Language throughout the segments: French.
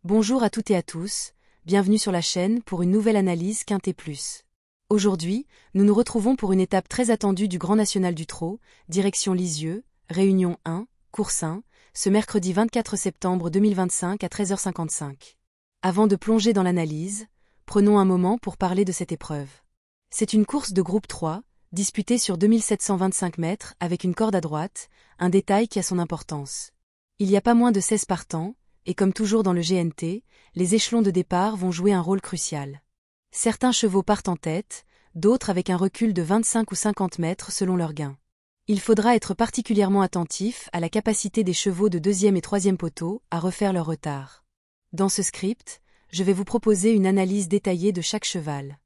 Bonjour à toutes et à tous, bienvenue sur la chaîne pour une nouvelle analyse Quintet Plus. Aujourd'hui, nous nous retrouvons pour une étape très attendue du Grand National du Trot, direction Lisieux, Réunion 1, course 1, ce mercredi 24 septembre 2025 à 13h55. Avant de plonger dans l'analyse, prenons un moment pour parler de cette épreuve. C'est une course de groupe 3, disputée sur 2725 mètres avec une corde à droite, un détail qui a son importance. Il y a pas moins de 16 partants, et comme toujours dans le GNT, les échelons de départ vont jouer un rôle crucial. Certains chevaux partent en tête, d'autres avec un recul de 25 ou 50 mètres selon leur gain. Il faudra être particulièrement attentif à la capacité des chevaux de deuxième et troisième poteau à refaire leur retard. Dans ce script, je vais vous proposer une analyse détaillée de chaque cheval.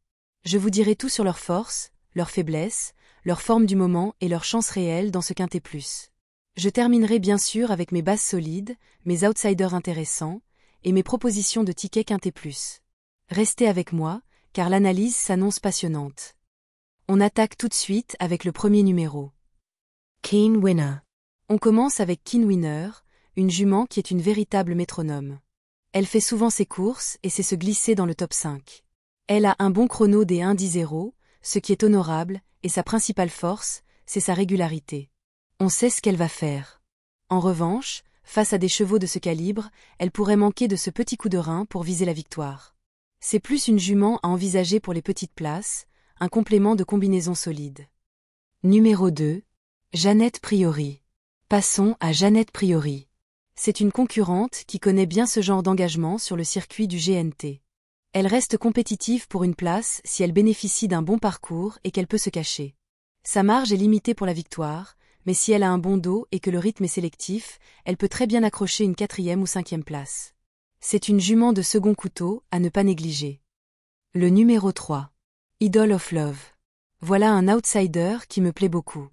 Je vous dirai tout sur leurs forces, leurs faiblesses, leur forme du moment et leurs chances réelles dans ce Quintet Plus. Je terminerai bien sûr avec mes bases solides, mes outsiders intéressants, et mes propositions de tickets Quintet Plus. Restez avec moi, car l'analyse s'annonce passionnante. On attaque tout de suite avec le premier numéro. Keen Winner. On commence avec Keen Winner, une jument qui est une véritable métronome. Elle fait souvent ses courses et sait se glisser dans le top 5. Elle a un bon chrono des 1:10, ce qui est honorable, et sa principale force, c'est sa régularité. On sait ce qu'elle va faire. En revanche, face à des chevaux de ce calibre, elle pourrait manquer de ce petit coup de rein pour viser la victoire. C'est plus une jument à envisager pour les petites places, un complément de combinaison solide. Numéro 2. Jeannette Priori. Passons à Jeannette Priori. C'est une concurrente qui connaît bien ce genre d'engagement sur le circuit du GNT. Elle reste compétitive pour une place si elle bénéficie d'un bon parcours et qu'elle peut se cacher. Sa marge est limitée pour la victoire, mais si elle a un bon dos et que le rythme est sélectif, elle peut très bien accrocher une 4e ou 5e place. C'est une jument de second couteau à ne pas négliger. Le numéro 3. Idol of Love. Voilà un outsider qui me plaît beaucoup.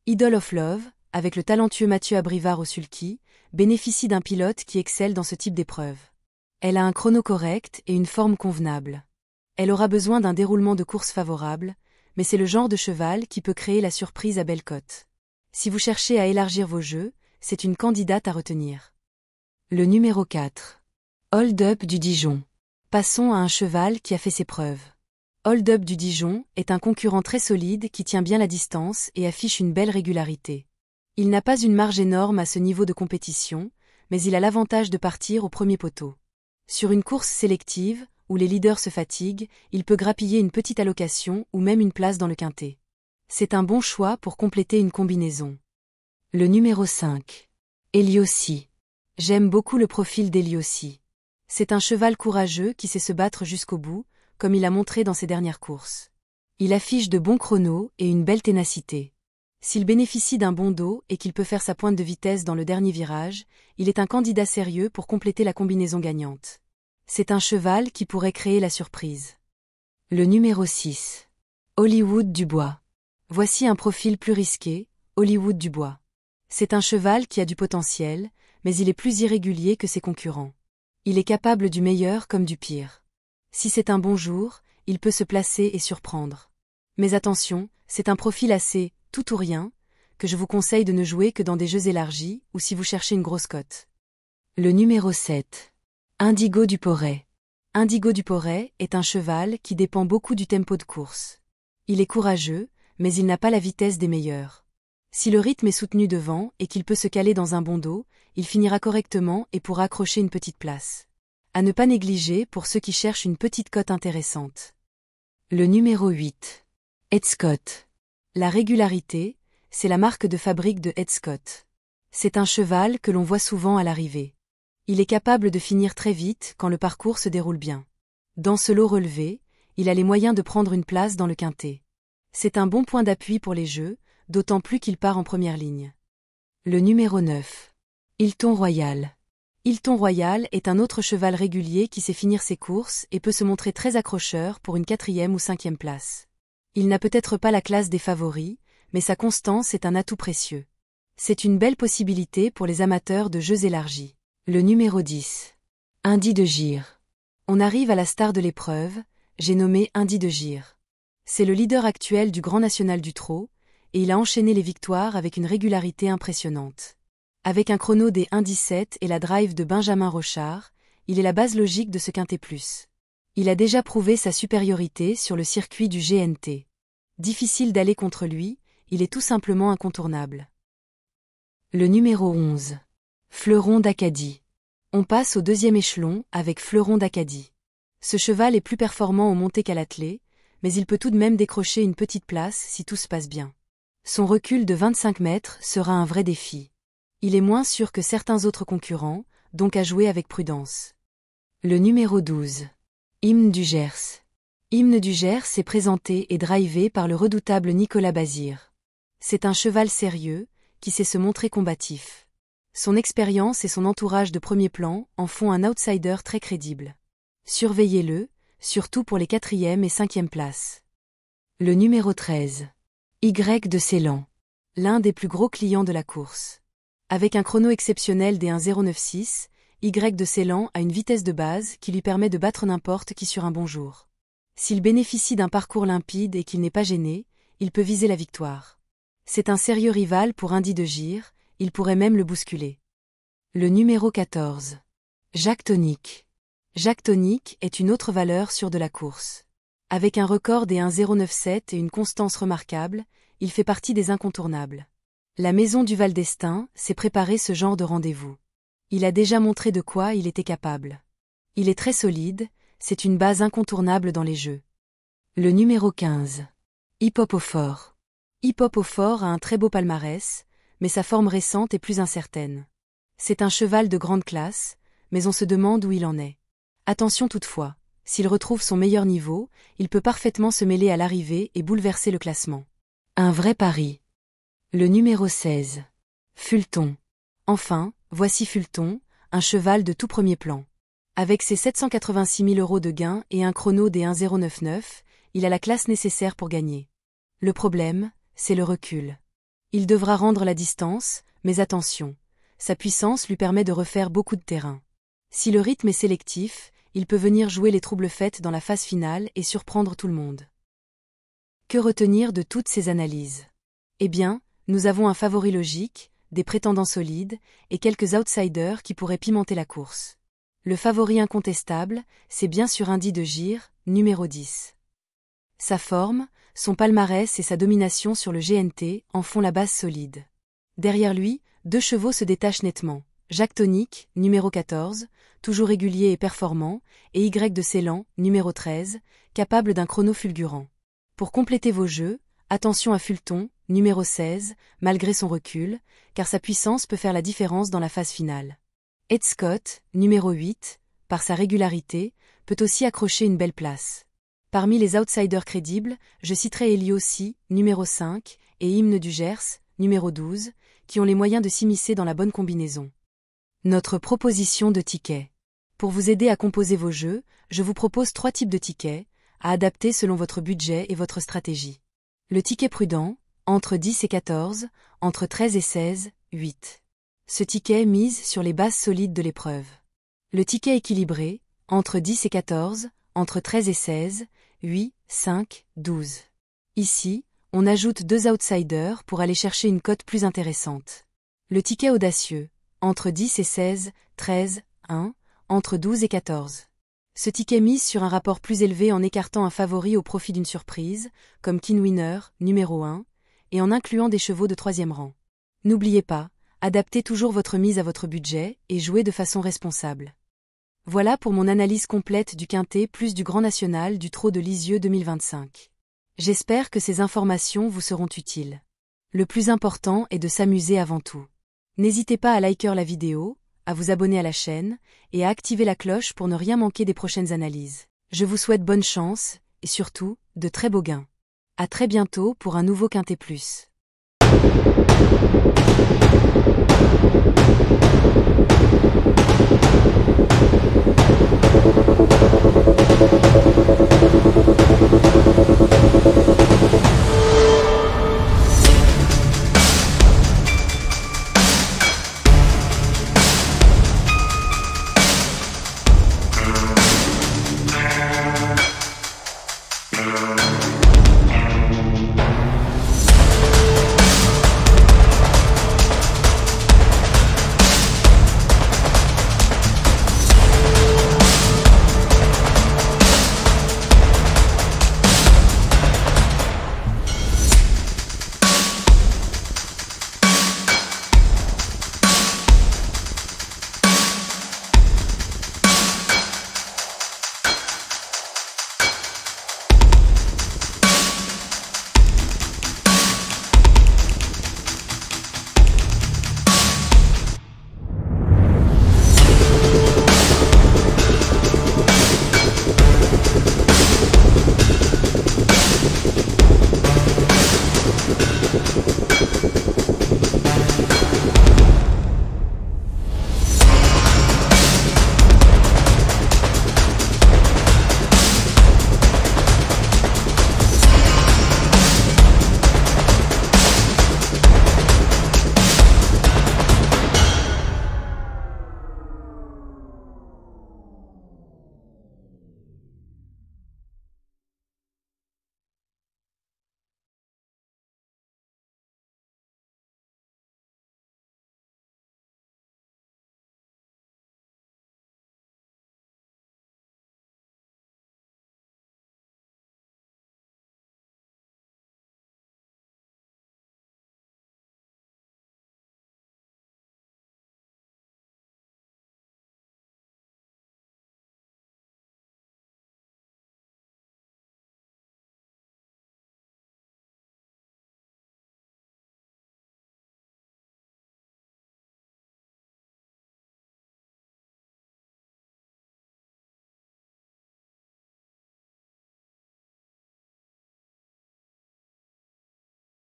Idol of Love, avec le talentueux Mathieu Abrivard au sulky, bénéficie d'un pilote qui excelle dans ce type d'épreuve. Elle a un chrono correct et une forme convenable. Elle aura besoin d'un déroulement de course favorable, mais c'est le genre de cheval qui peut créer la surprise à belle cote. Si vous cherchez à élargir vos jeux, c'est une candidate à retenir. Le numéro 4. Hold Up du Dijon. Passons à un cheval qui a fait ses preuves. Hold Up du Dijon est un concurrent très solide qui tient bien la distance et affiche une belle régularité. Il n'a pas une marge énorme à ce niveau de compétition, mais il a l'avantage de partir au premier poteau. Sur une course sélective, où les leaders se fatiguent, il peut grappiller une petite allocation ou même une place dans le quintet. C'est un bon choix pour compléter une combinaison. Le numéro 5. Eliossi. J'aime beaucoup le profil d'Eliossi. C'est un cheval courageux qui sait se battre jusqu'au bout, comme il a montré dans ses dernières courses. Il affiche de bons chronos et une belle ténacité. S'il bénéficie d'un bon dos et qu'il peut faire sa pointe de vitesse dans le dernier virage, il est un candidat sérieux pour compléter la combinaison gagnante. C'est un cheval qui pourrait créer la surprise. Le numéro 6. Hollywood Dubois. Voici un profil plus risqué, Hollywood Dubois. C'est un cheval qui a du potentiel, mais il est plus irrégulier que ses concurrents. Il est capable du meilleur comme du pire. Si c'est un bon jour, il peut se placer et surprendre. Mais attention, c'est un profil assez « tout ou rien » que je vous conseille de ne jouer que dans des jeux élargis ou si vous cherchez une grosse cote. Le numéro 7. Indigo du Porret. Indigo du Porret est un cheval qui dépend beaucoup du tempo de course. Il est courageux, mais il n'a pas la vitesse des meilleurs. Si le rythme est soutenu devant et qu'il peut se caler dans un bon dos, il finira correctement et pourra accrocher une petite place. À ne pas négliger pour ceux qui cherchent une petite cote intéressante. Le numéro 8. Ed Scott. La régularité, c'est la marque de fabrique de Ed Scott. C'est un cheval que l'on voit souvent à l'arrivée. Il est capable de finir très vite quand le parcours se déroule bien. Dans ce lot relevé, il a les moyens de prendre une place dans le quintet. C'est un bon point d'appui pour les jeux, d'autant plus qu'il part en première ligne. Le numéro 9. Hilton Royal. Hilton Royal est un autre cheval régulier qui sait finir ses courses et peut se montrer très accrocheur pour une 4e ou 5e place. Il n'a peut-être pas la classe des favoris, mais sa constance est un atout précieux. C'est une belle possibilité pour les amateurs de jeux élargis. Le numéro 10. Indy de Gir. On arrive à la star de l'épreuve, j'ai nommé Indy de Gir. C'est le leader actuel du Grand National du trot, et il a enchaîné les victoires avec une régularité impressionnante. Avec un chrono des 1:17 et la drive de Benjamin Rochard, il est la base logique de ce quintet plus. Il a déjà prouvé sa supériorité sur le circuit du GNT. Difficile d'aller contre lui, il est tout simplement incontournable. Le numéro 11. Fleuron d'Acadie. On passe au deuxième échelon avec Fleuron d'Acadie. Ce cheval est plus performant au monté qu'à l'attelé, mais il peut tout de même décrocher une petite place si tout se passe bien. Son recul de 25 mètres sera un vrai défi. Il est moins sûr que certains autres concurrents, donc à jouer avec prudence. Le numéro 12. Hymne du Gers. Hymne du Gers est présenté et drivé par le redoutable Nicolas Bazir. C'est un cheval sérieux, qui sait se montrer combatif. Son expérience et son entourage de premier plan en font un outsider très crédible. Surveillez-le, surtout pour les 4e et 5e places. Le numéro 13. Y de Ceylan. L'un des plus gros clients de la course. Avec un chrono exceptionnel des 1:09,6, Y de Ceylan a une vitesse de base qui lui permet de battre n'importe qui sur un bon jour. S'il bénéficie d'un parcours limpide et qu'il n'est pas gêné, il peut viser la victoire. C'est un sérieux rival pour Indy de Gir, il pourrait même le bousculer. Le numéro 14. Jacques Tonique. Jacques Tonique est une autre valeur sûre de la course. Avec un record des 1:09,7 et une constance remarquable, il fait partie des incontournables. La maison du Val d'Estaing s'est préparé ce genre de rendez-vous. Il a déjà montré de quoi il était capable. Il est très solide, c'est une base incontournable dans les jeux. Le numéro 15. Hip Hop au Fort. Hip Hop au Fort a un très beau palmarès, mais sa forme récente est plus incertaine. C'est un cheval de grande classe, mais on se demande où il en est. Attention toutefois, s'il retrouve son meilleur niveau, il peut parfaitement se mêler à l'arrivée et bouleverser le classement. Un vrai pari. Le numéro 16. Fulton. Enfin, voici Fulton, un cheval de tout premier plan. Avec ses 786 000 € de gains et un chrono des 1:09,9, il a la classe nécessaire pour gagner. Le problème, c'est le recul. Il devra rendre la distance, mais attention, sa puissance lui permet de refaire beaucoup de terrain. Si le rythme est sélectif, il peut venir jouer les troubles fêtes dans la phase finale et surprendre tout le monde. Que retenir de toutes ces analyses? Eh bien, nous avons un favori logique, des prétendants solides, et quelques outsiders qui pourraient pimenter la course. Le favori incontestable, c'est bien sûr Indy de Gir, numéro 10. Sa forme, son palmarès et sa domination sur le GNT en font la base solide. Derrière lui, 2 chevaux se détachent nettement. Jacques Tonique, numéro 14, toujours régulier et performant, et Y de Ceylan, numéro 13, capable d'un chrono fulgurant. Pour compléter vos jeux, attention à Fulton, numéro 16, malgré son recul, car sa puissance peut faire la différence dans la phase finale. Ed Scott, numéro 8, par sa régularité, peut aussi accrocher une belle place. Parmi les outsiders crédibles, je citerai Eliosi, numéro 5, et Hymne du Gers, numéro 12, qui ont les moyens de s'immiscer dans la bonne combinaison. Notre proposition de tickets. Pour vous aider à composer vos jeux, je vous propose 3 types de tickets, à adapter selon votre budget et votre stratégie. Le ticket prudent, entre 10 et 14, entre 13 et 16, 8. Ce ticket mise sur les bases solides de l'épreuve. Le ticket équilibré, entre 10 et 14, entre 13 et 16, 8, 5, 12. Ici, on ajoute 2 outsiders pour aller chercher une cote plus intéressante. Le ticket audacieux, entre 10 et 16, 13, 1, entre 12 et 14. Ce ticket mise sur un rapport plus élevé en écartant un favori au profit d'une surprise, comme King Winner, numéro 1, et en incluant des chevaux de 3e rang. N'oubliez pas, adaptez toujours votre mise à votre budget et jouez de façon responsable. Voilà pour mon analyse complète du quintet plus du Grand National du Trot de Lisieux 2025. J'espère que ces informations vous seront utiles. Le plus important est de s'amuser avant tout. N'hésitez pas à liker la vidéo, à vous abonner à la chaîne, et à activer la cloche pour ne rien manquer des prochaines analyses. Je vous souhaite bonne chance, et surtout, de très beaux gains. À très bientôt pour un nouveau Quintet Plus.